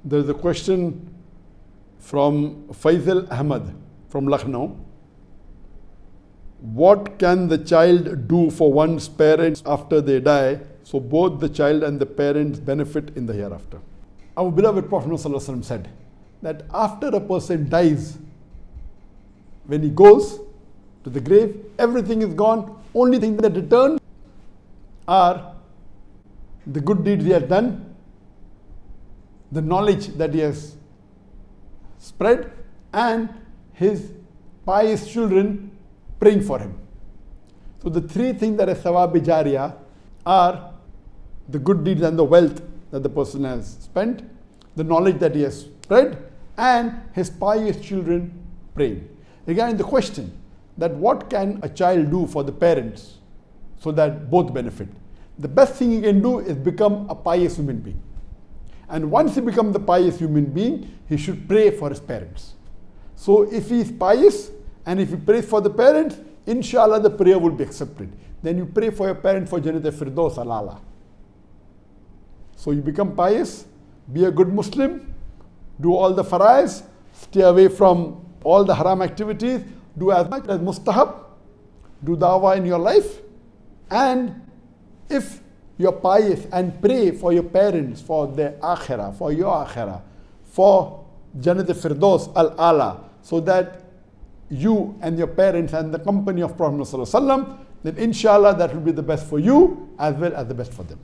There is a question from Faisal Ahmad from Lucknow. What can the child do for one's parents after they die, so both the child and the parents benefit in the hereafter? Our beloved Prophet ﷺ said that after a person dies, when he goes to the grave, everything is gone. Only thing that returns are the good deeds he has done, the knowledge that he has spread, and his pious children praying for him. So the three things that are sawab-e jariyah are the good deeds and the wealth that the person has spent, the knowledge that he has spread, and his pious children praying. Regarding the question that what can a child do for the parents so that both benefit, the best thing he can do is become a pious human being. And once he becomes the pious human being, he should pray for his parents. So if he is pious and if he prays for the parents, inshallah the prayer will be accepted. Then you pray for your parents for Jannat al-Firdaus al-Ala. So you become pious, be a good Muslim, do all the faraiz, stay away from all the haram activities, do as much as mustahab, do dawah in your life, and if you're pious and pray for your parents, for their akhirah, for your akhirah, for Jannat al-Firdaus al-Ala, so that you and your parents and the company of Prophet ﷺ, then inshallah that will be the best for you as well as the best for them.